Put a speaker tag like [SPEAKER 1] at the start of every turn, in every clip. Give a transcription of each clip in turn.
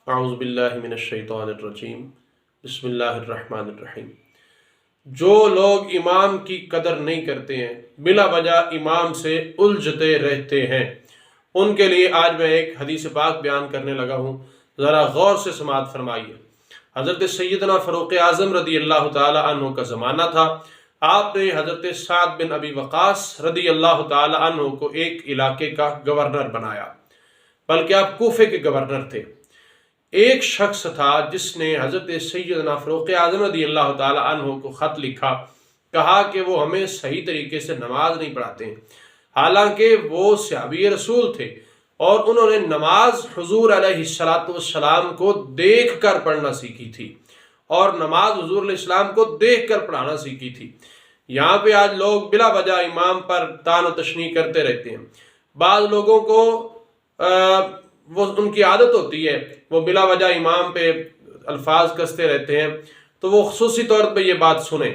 [SPEAKER 1] اعوذ باللہ من الشیطان الرجیم بسم اللہ الرحمن الرحیم۔ جو لوگ امام کی قدر نہیں کرتے ہیں، بلا وجہ امام سے الجھتے رہتے ہیں، ان کے لیے آج میں ایک حدیث پاک بیان کرنے لگا ہوں، ذرا غور سے سماعت فرمائیے۔ حضرت سیدنا فاروق اعظم رضی اللہ تعالی عنہ کا زمانہ تھا۔ آپ نے حضرت سعد بن ابی وقاص رضی اللہ تعالی عنہ کو ایک علاقے کا گورنر بنایا، بلکہ آپ کوفے کے گورنر تھے۔ ایک شخص تھا جس نے حضرت سیدنا فاروق اعظم رضی اللہ تعالی عنہ کو خط لکھا، کہا کہ وہ ہمیں صحیح طریقے سے نماز نہیں پڑھاتے ہیں، حالانکہ وہ صحابی رسول تھے اور انہوں نے نماز حضور علیہ السلام کو دیکھ کر پڑھنا سیکھی تھی اور نماز حضور علیہ السلام کو دیکھ کر پڑھانا سیکھی تھی۔ یہاں پہ آج لوگ بلا وجہ امام پر طعن و تشنیع کرتے رہتے ہیں۔ بعض لوگوں کو وہ ان کی عادت ہوتی ہے، وہ بلا وجہ امام پہ الفاظ کستے رہتے ہیں، تو وہ خصوصی طور پہ یہ بات سنیں۔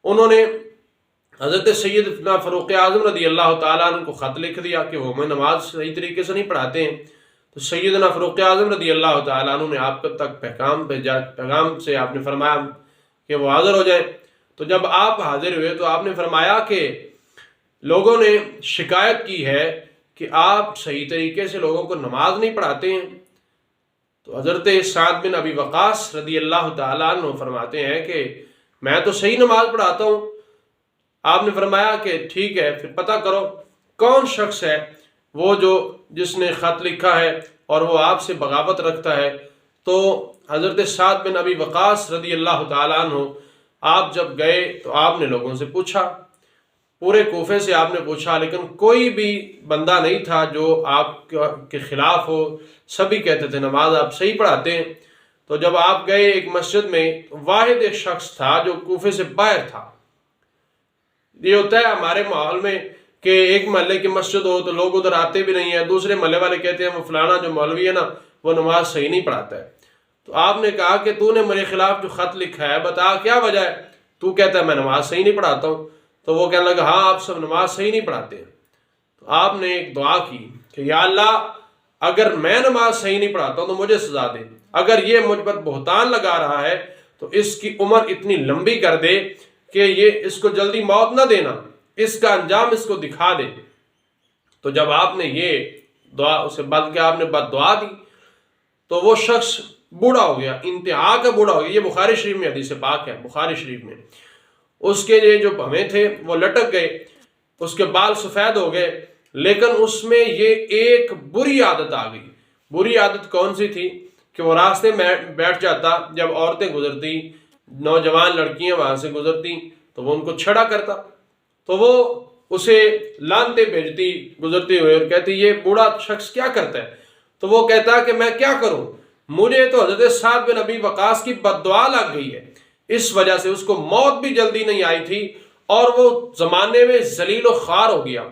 [SPEAKER 1] انہوں نے حضرت سیدنا فاروق اعظم رضی اللہ تعالیٰ عنہ کو خط لکھ دیا کہ وہ ہمیں نماز صحیح طریقے سے نہیں پڑھاتے ہیں، تو سیدنا فاروق اعظم رضی اللہ تعالیٰ عنہ نے آپ تک پیغام سے آپ نے فرمایا کہ وہ حاضر ہو جائیں۔ تو جب آپ حاضر ہوئے تو آپ نے فرمایا کہ لوگوں نے شکایت کی ہے کہ آپ صحیح طریقے سے لوگوں کو نماز نہیں پڑھاتے ہیں۔ تو حضرت سعد بن ابی وقاص رضی اللہ تعالیٰ عنہ فرماتے ہیں کہ میں تو صحیح نماز پڑھاتا ہوں۔ آپ نے فرمایا کہ ٹھیک ہے، پھر پتہ کرو کون شخص ہے وہ جس نے خط لکھا ہے اور وہ آپ سے بغاوت رکھتا ہے۔ تو حضرت سعد بن ابی وقاص رضی اللہ تعالیٰ عنہ آپ جب گئے تو آپ نے لوگوں سے پوچھا، پورے کوفے سے آپ نے پوچھا، لیکن کوئی بھی بندہ نہیں تھا جو آپ کے خلاف ہو، سبھی کہتے تھے نماز آپ صحیح پڑھاتے ہیں۔ تو جب آپ گئے ایک مسجد میں، واحد ایک شخص تھا جو کوفے سے باہر تھا۔ یہ ہوتا ہے ہمارے ماحول میں کہ ایک محلے کی مسجد ہو تو لوگ ادھر آتے بھی نہیں ہیں، دوسرے محلے والے کہتے ہیں وہ فلانا جو مولوی ہے نا وہ نماز صحیح نہیں پڑھاتا ہے۔ تو آپ نے کہا کہ تو نے میرے خلاف جو خط لکھا ہے بتا کیا وجہ ہے؟ تو کہتا ہے میں نماز صحیح نہیں پڑھاتا ہوں۔ تو وہ کہنے لگا ہاں آپ سب نماز صحیح نہیں پڑھاتے ہیں۔ تو آپ نے ایک دعا کی کہ یا اللہ اگر میں نماز صحیح نہیں پڑھاتا ہوں تو مجھے سزا دے، اگر یہ مجھ پر بہتان لگا رہا ہے تو اس کی عمر اتنی لمبی کر دے کہ اس کو جلدی موت نہ دینا، اس کا انجام اس کو دکھا دے۔ تو جب آپ نے یہ دعا اسے بد کے آپ نے بد دعا دی تو وہ شخص بوڑھا ہو گیا، انتہا کا بوڑھا ہو گیا۔ یہ بخاری شریف میں حدیث پاک ہے، بخاری شریف میں۔ اس کے یہ جو بھویں تھے وہ لٹک گئے، اس کے بال سفید ہو گئے، لیکن اس میں یہ ایک بری عادت آ گئی۔ بری عادت کون سی تھی کہ وہ راستے میں بیٹھ جاتا، جب عورتیں گزرتی، نوجوان لڑکیاں وہاں سے گزرتی تو وہ ان کو چھڑا کرتا، تو وہ اسے لانتے بھیجتی گزرتے ہوئے اور کہتی یہ بوڑھا شخص کیا کرتا ہے؟ تو وہ کہتا کہ میں کیا کروں، مجھے تو حضرت سعد بن ابی وقاص کی بد دعا لگ گئی ہے، اس وجہ سے اس کو موت بھی جلدی نہیں آئی تھی اور وہ زمانے میں ذلیل و خوار ہو گیا۔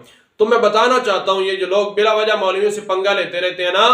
[SPEAKER 1] تو میں بتانا چاہتا ہوں یہ جو لوگ بلا وجہ مولویوں سے پنگا لیتے رہتے ہیں نا،